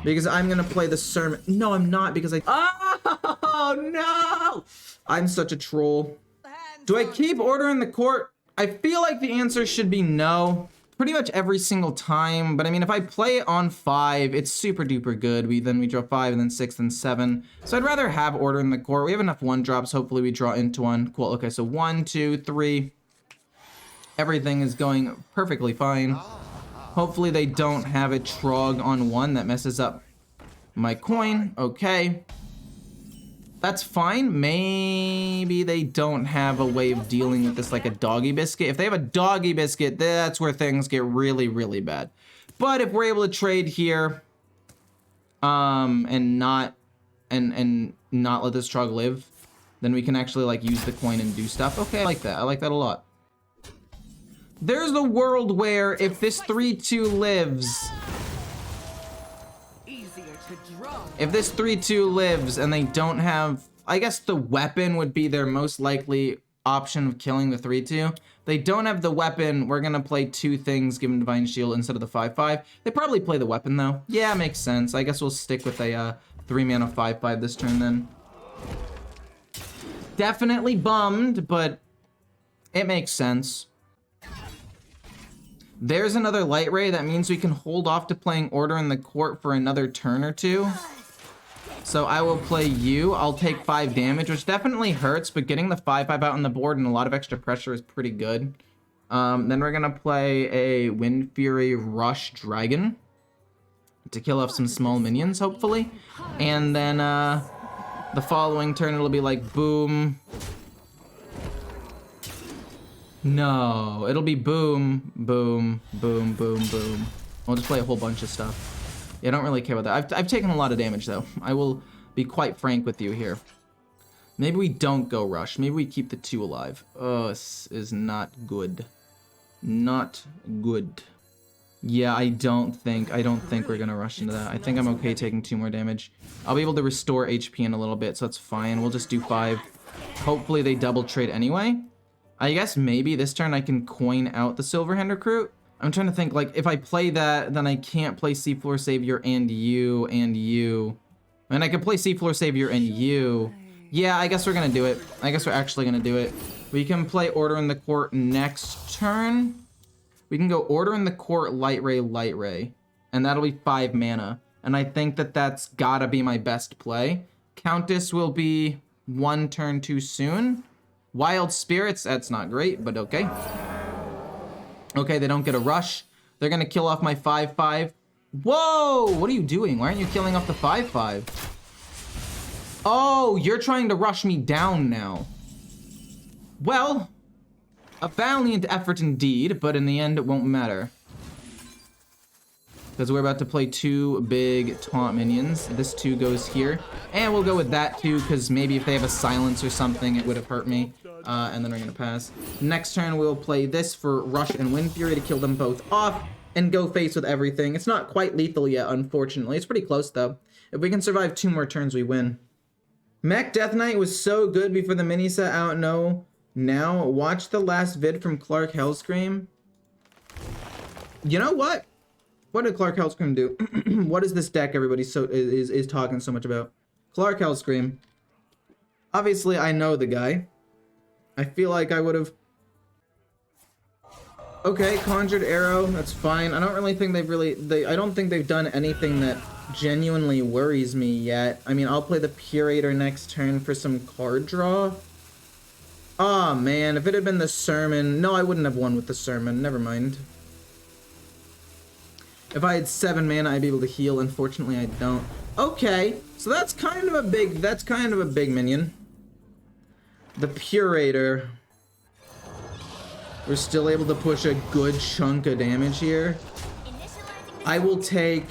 Because I'm gonna play the sermon. No, I'm not, because oh no! I'm such a troll. Do I keep Order in the Court? I feel like the answer should be no. Pretty much every single time, but I mean, if I play it on 5, it's super duper good. Then we draw 5, and then 6, and 7. So I'd rather have Order in the Court. We have enough 1-drops. Hopefully we draw into one. Cool. Okay, so 1, 2, 3. Everything is going perfectly fine. Hopefully they don't have a Trog on 1 that messes up my coin. Okay. That's fine. Maybe they don't have a way of dealing with this like a doggy biscuit. If they have a doggy biscuit, that's where things get really, really bad. But if we're able to trade here, and not let this Trog live, then we can actually like use the coin and do stuff. Okay, I like that. I like that a lot. There's a world where if this 3/2 lives, if this 3/2 lives and they don't have, I guess the weapon would be their most likely option of killing the 3/2. They don't have the weapon, we're gonna play 2 things, give them Divine Shield instead of the 5/5. They probably play the weapon though. Yeah, makes sense. I guess we'll stick with a 3-mana 5/5 this turn then. Definitely bummed, but it makes sense. There's another Light Ray. That means we can hold off to playing Order in the Court for another turn or 2. So I will play you. I'll take 5 damage, which definitely hurts, but getting the 5/5 out on the board and a lot of extra pressure is pretty good. Then we're gonna play a Wind Fury Rush Dragon to kill off some small minions, hopefully. And then the following turn it'll be like boom. No, it'll be boom, boom, boom, boom, boom. We'll just play a whole bunch of stuff. Yeah, I don't really care about that. I've taken a lot of damage though. I will be quite frank with you here. Maybe we don't go rush. Maybe we keep the 2 alive. Oh, this is not good. Not good. Yeah, I don't think we're gonna rush into that. I think I'm okay taking 2 more damage. I'll be able to restore HP in a little bit, so that's fine. We'll just do 5. Hopefully they double trade anyway. I guess maybe this turn I can coin out the Silverhand Recruit. I'm trying to think, like, if I play that, then I can't play Seafloor Savior and you. And I could play Seafloor Savior and you. Yeah, I guess we're gonna do it. I guess we're actually gonna do it. We can play Order in the Court next turn. We can go Order in the Court, Light Ray. And that'll be 5 mana. And I think that that's gotta be my best play. Countess will be 1 turn too soon. Wild Spirits, that's not great, but okay. Okay, they don't get a rush. They're gonna kill off my 5/5. Whoa, what are you doing? Why aren't you killing off the 5/5? Oh, you're trying to rush me down now. Well, a valiant effort indeed, but in the end it won't matter. Because we're about to play 2 big taunt minions. This 2 goes here. And we'll go with that 2, because maybe if they have a silence or something, it would have hurt me. And then we're going to pass. Next turn, we'll play this for Rush and Wind Fury to kill them both off and go face with everything. It's not quite lethal yet, unfortunately. It's pretty close, though. If we can survive 2 more turns, we win. Mech Death Knight was so good before the mini set out. No, now watch the last vid from Clark Hellscream. You know what? What did Clark Hellscream do? What is this deck everybody is talking so much about? Clark Hellscream. Obviously, I know the guy. I feel like I would have... Okay, Conjured Arrow, that's fine. I don't really think I don't think they've done anything that genuinely worries me yet. I mean, I'll play the Curator next turn for some card draw. Aw, man, if it had been the Sermon... No, I wouldn't have won with the Sermon. Never mind. If I had 7 mana, I'd be able to heal. Unfortunately, I don't. Okay, so that's kind of a big minion. The Curator. We're still able to push a good chunk of damage here. I will take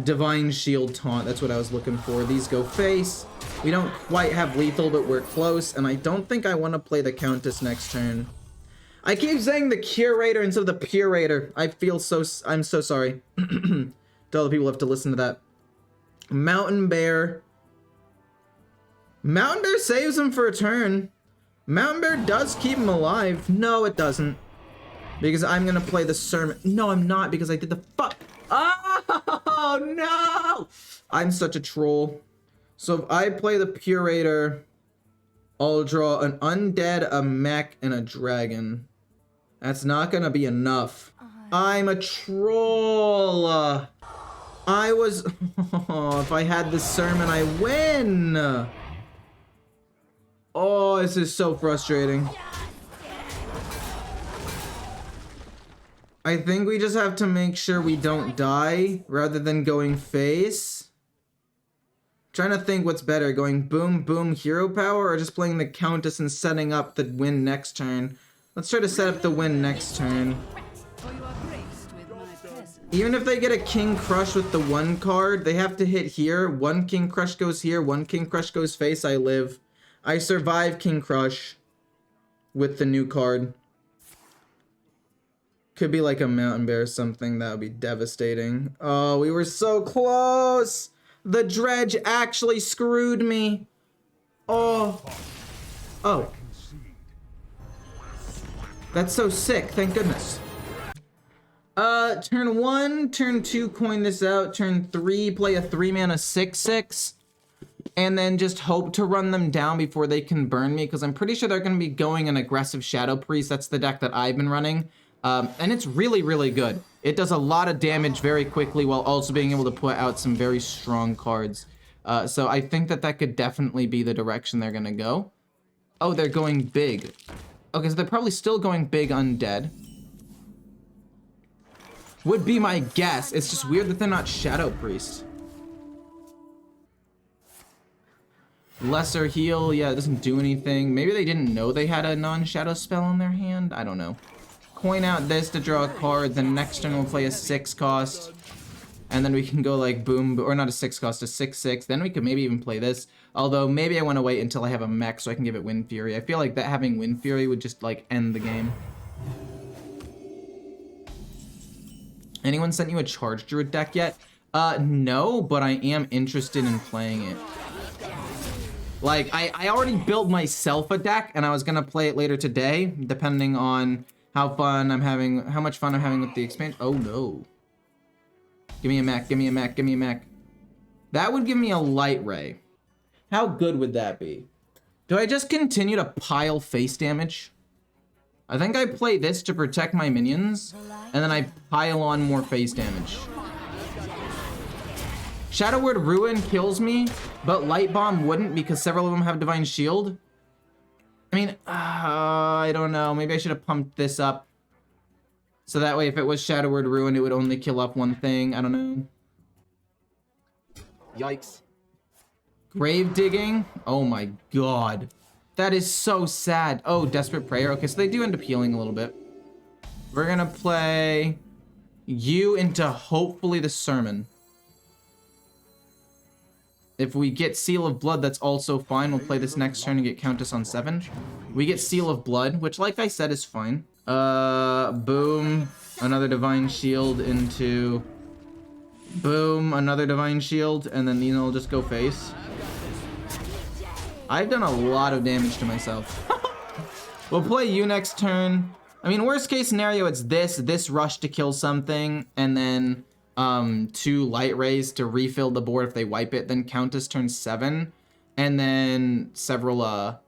Divine Shield Taunt. That's what I was looking for. These go face. We don't quite have lethal, but we're close. And I don't think I want to play the Countess next turn. I keep saying the Curator instead of the Curator. I'm so sorry. To all the people who have to listen to that. Mountain Bear. Mountain Bear saves him for a turn. Mountain Bear does keep him alive. No, it doesn't. Because I'm gonna play the Sermon. No, I'm not, because I did the fuck. Oh, no! I'm such a troll. So if I play the curator, I'll draw an undead, a mech, and a dragon. That's not gonna be enough. I'm a troll. I was... Oh, if I had this sermon, I win. Oh, this is so frustrating. I think we just have to make sure we don't die rather than going face. Trying to think what's better, going boom, boom, hero power, or just playing the Countess and setting up the win next turn. Let's try to set up the win next turn. Even if they get a King Crush with the 1 card, they have to hit here. 1 King Crush goes here, 1 King Crush goes face, I live. I survive King Crush with the new card. Could be like a Mountain Bear or something, that would be devastating. Oh, we were so close! The dredge actually screwed me. Oh. Oh. That's so sick, thank goodness. Turn 1, turn 2, coin this out. Turn 3, play a 3-mana 6/6. And then just hope to run them down before they can burn me, because I'm pretty sure they're going to be going an aggressive Shadow Priest. That's the deck that I've been running. And it's really, really good. It does a lot of damage very quickly while also being able to put out some very strong cards. So I think that that could definitely be the direction they're gonna go. Oh, they're going big. Okay, so they're probably still going big undead. Would be my guess. It's just weird that they're not Shadow Priest. Lesser heal, yeah, it doesn't do anything. Maybe they didn't know they had a non-shadow spell in their hand? I don't know. Coin out this to draw a card, then next turn we'll play a 6 cost. And then we can go like boom, or not a 6 cost, a 6/6. Then we could maybe even play this. Although maybe I want to wait until I have a mech so I can give it Wind Fury. I feel like that having Wind Fury would just like end the game. Anyone sent you a Charge Druid deck yet? No, but I am interested in playing it. Like, I already built myself a deck, and I was gonna play it later today, depending on how much fun I'm having with the expansion. Oh no. Give me a mech, give me a mech, give me a mech. That would give me a Light Ray. How good would that be? Do I just continue to pile face damage? I think I play this to protect my minions, and then I pile on more face damage. Shadow Word Ruin kills me, but Light Bomb wouldn't because several of them have Divine Shield. I mean, I don't know. Maybe I should have pumped this up. So that way, if it was Shadow Word Ruin, it would only kill up one thing. I don't know. Yikes. Grave Digging? Oh my god. That is so sad. Oh, Desperate Prayer. Okay, so they do end up healing a little bit. We're gonna play you into hopefully the Sermon. If we get Seal of Blood, that's also fine. We'll play this next turn and get Countess on 7. We get Seal of Blood, which, like I said, is fine. Boom. Another Divine Shield into... Boom. Another Divine Shield. And then, you know, we'll just go face. I've done a lot of damage to myself. We'll play you next turn. I mean, worst case scenario, it's this rush to kill something, and then... 2 Light Rays to refill the board if they wipe it, then Countess turns 7, and then several of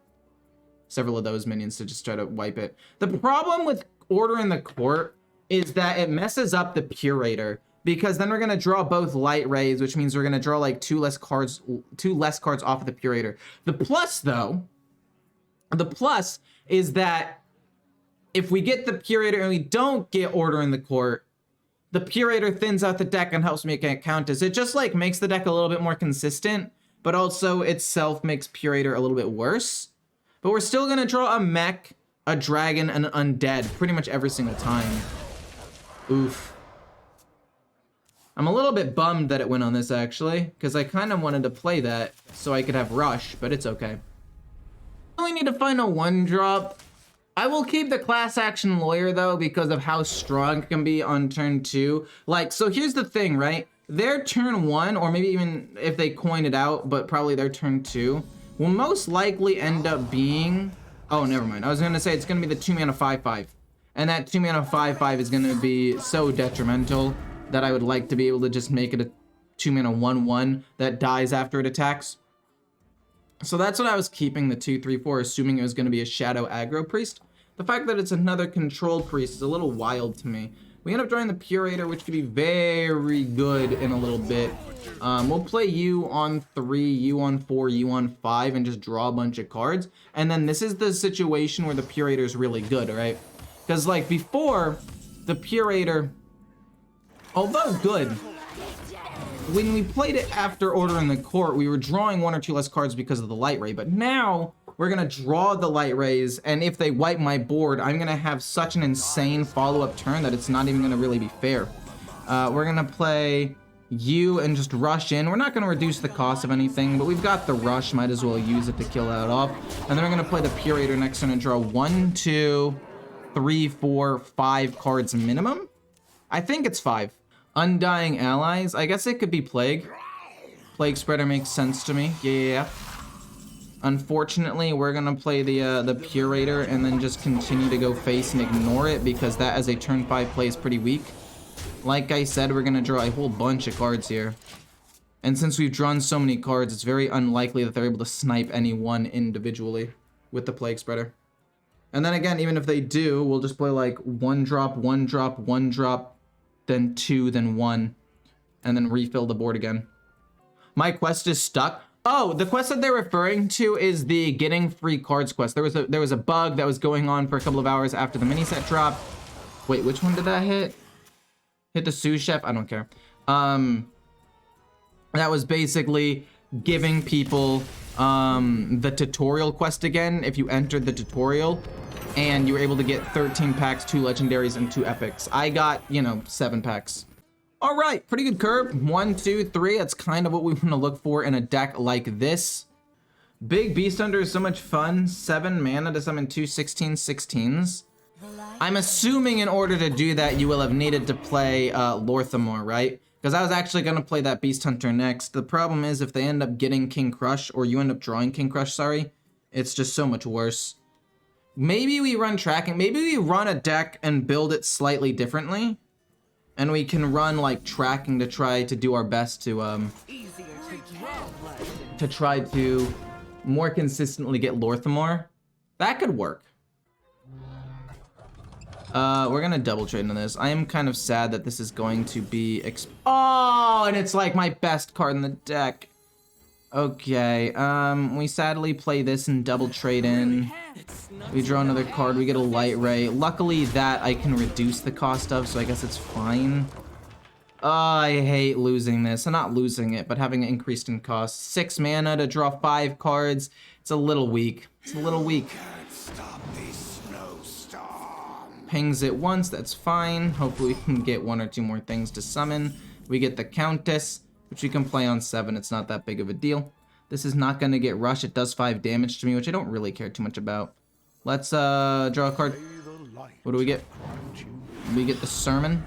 those minions to just try to wipe it. The problem with Order in the Court is that it messes up the Curator, because then we're gonna draw both Light Rays, which means we're gonna draw like 2 less cards off of the Curator. The plus, though, is that if we get the Curator and we don't get Order in the Court, the Curator thins out the deck and helps make it Countess. It just like makes the deck a little bit more consistent, but also itself makes Curator a little bit worse. But we're still gonna draw a mech, a dragon, and an undead pretty much every single time. Oof. I'm a little bit bummed that it went on this actually, because I kind of wanted to play that so I could have Rush, but it's okay. I only need to find a 1-drop. I will keep the Class Action Lawyer, though, because of how strong it can be on turn 2. Like, so here's the thing, right? Their turn 1, or maybe even if they coin it out, but probably their turn 2, will most likely end up being... Oh, never mind. I was going to say it's going to be the 2-mana 5/5. And that 2-mana 5/5 is going to be so detrimental that I would like to be able to just make it a 2-mana 1/1 that dies after it attacks. So that's what I was keeping the 2/3 for, assuming it was going to be a Shadow Aggro Priest. The fact that it's another Control Priest is a little wild to me. We end up drawing the Curator, which could be very good in a little bit. We'll play you on 3, you on 4, you on 5, and just draw a bunch of cards. And then this is the situation where the Curator is really good, right? Because like before, the Curator, although good, when we played it after Order in the Court, we were drawing 1 or 2 less cards because of the Light Ray. But now, we're going to draw the Light Rays, and if they wipe my board, I'm going to have such an insane follow-up turn that it's not even going to really be fair. We're going to play you and just rush in. We're not going to reduce the cost of anything, but we've got the rush. Might as well use it to kill that off. And then we're going to play the Curator next turn and draw 1, 2, 3, 4, 5 cards minimum. I think it's 5. Undying Allies. I guess it could be Plague. Plague Spreader makes sense to me. Yeah. Unfortunately, we're gonna play the Curator and then just continue to go face and ignore it because that as a turn 5 play is pretty weak. Like I said, we're gonna draw a whole bunch of cards here. And since we've drawn so many cards, it's very unlikely that they're able to snipe any one individually with the Plague Spreader. And then again, even if they do, we'll just play like 1 drop, 1 drop, 1 drop, then 2, then 1, and then refill the board again. My quest is stuck. Oh, the quest that they're referring to is the getting free cards quest. There was a bug that was going on for a couple of hours after the mini set dropped. Wait, which one did that hit? Hit the sous chef? I don't care. That was basically giving people the tutorial quest again if you entered the tutorial, and you were able to get 13 packs, 2 legendaries, and 2 epics. I got, 7 packs. All right, pretty good curve. 1, 2, 3. That's kind of what we want to look for in a deck like this. Big Beast Hunter is so much fun. 7 mana to summon 2 16/16s. I'm assuming in order to do that, you will have needed to play Lorthamore, right? Because I was actually going to play that Beast Hunter next. The problem is if they end up getting King Crush, or you end up drawing King Crush, sorry, it's just so much worse. Maybe we run tracking. Maybe we run a deck and build it slightly differently. And we can run like tracking to try to do our best to try to more consistently get Lorthamore. That could work. We're gonna double trade into this. I am kind of sad that this is going to be oh, and it's like my best card in the deck. Okay, we sadly play this and double trade in. We draw another card, we get a Light Ray. Luckily that I can reduce the cost of, so I guess it's fine. I hate losing this. I'm not losing it, but having it increased in cost. 6 mana to draw 5 cards. It's a little weak. It's a little weak. Pings it once, that's fine. Hopefully we can get 1 or 2 more things to summon. We get the Countess, which we can play on 7. It's not that big of a deal. This is not going to get Rush. It does 5 damage to me, which I don't really care too much about. Let's draw a card. What do we get? We get the Sermon.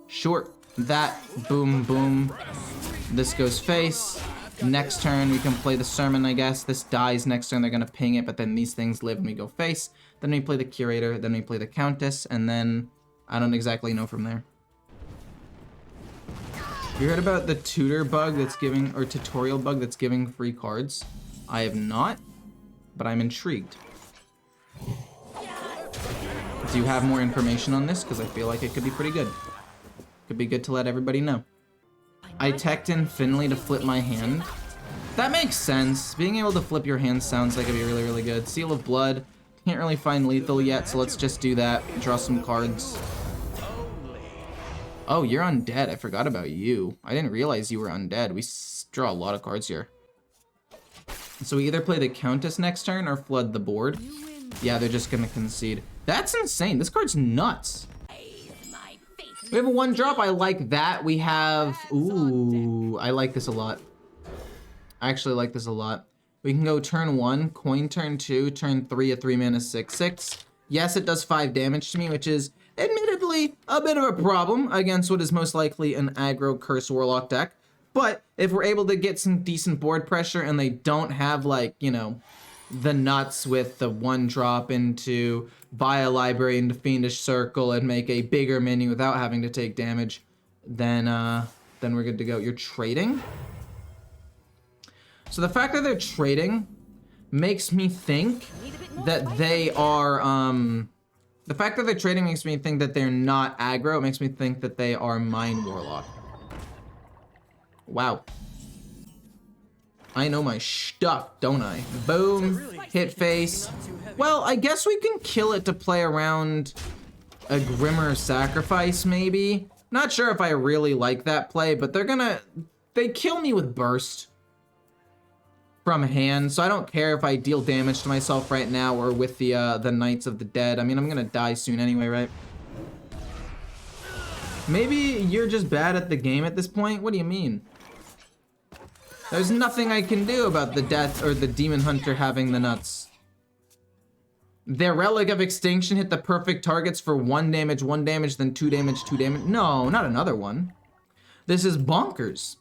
Sure. That. Boom, boom. This goes face. Next turn, we can play the Sermon, I guess. This dies next turn. They're going to ping it, but then these things live and we go face. Then we play the Curator. Then we play the Countess. And then I don't exactly know from there. You heard about the tutor bug that's giving, or tutorial bug that's giving free cards? I have not, but I'm intrigued. Do you have more information on this? Because I feel like it could be pretty good. Could be good to let everybody know. I teched in Finley to flip my hand. That makes sense. Being able to flip your hand sounds like it'd be really, really good. Seal of Blood. Can't really find lethal yet, so let's just do that. Draw some cards. Oh, you're undead. I forgot about you. I didn't realize you were undead. We draw a lot of cards here. So we either play the Countess next turn or flood the board. Yeah, they're just gonna concede. That's insane. This card's nuts. We have a 1 drop. I like that. We have... Ooh, I like this a lot. I actually like this a lot. We can go turn 1, coin turn 2, turn 3, a 3 mana 6/6. Yes, it does 5 damage to me, which is admittedly a bit of a problem against what is most likely an aggro Curse Warlock deck. But if we're able to get some decent board pressure and they don't have, like, the nuts with the 1 drop into buy a library into Fiendish Circle and make a bigger mini without having to take damage, then then we're good to go. You're trading? So the fact that they're trading makes me think that they are, the fact that they're trading makes me think that they're not aggro. It makes me think that they are Mind Warlock. Wow. I know my stuff, don't I? Boom, hit face. Well, I guess we can kill it to play around a Grimmer Sacrifice, maybe. Not sure if I really like that play, but they kill me with Burst from hand, so I don't care if I deal damage to myself right now or with the Knights of the Dead. I mean, I'm gonna die soon anyway, right? Maybe you're just bad at the game at this point? What do you mean? There's nothing I can do about the Death or the Demon Hunter having the nuts. Their Relic of Extinction hit the perfect targets for 1 damage, 1 damage, then 2 damage, 2 damage. No, not another one. This is bonkers.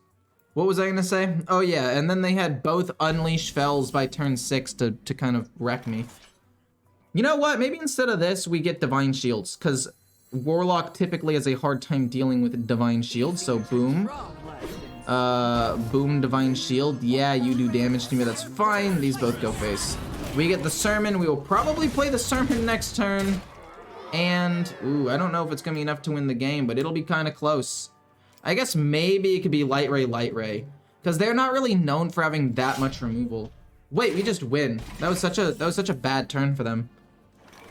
What was I gonna say? Oh yeah, and then they had both Unleash Fells by turn 6 to kind of wreck me. You know what? Maybe instead of this, we get Divine Shields, because Warlock typically has a hard time dealing with Divine Shields, so boom. Boom, Divine Shield. Yeah, you do damage to me, that's fine. These both go face. We get the Sermon. We will probably play the Sermon next turn. And, ooh, I don't know if it's gonna be enough to win the game, but it'll be kind of close. I guess maybe it could be Light Ray, because they're not really known for having that much removal. Wait, we just win. That was such a bad turn for them.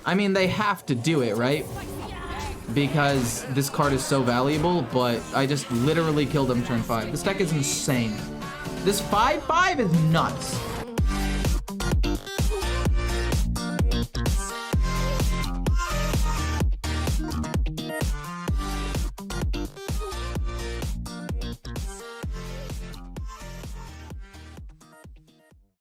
I mean, they have to do it, right? Because this card is so valuable, but I just literally killed them turn 5. This deck is insane. This 5/5 is nuts.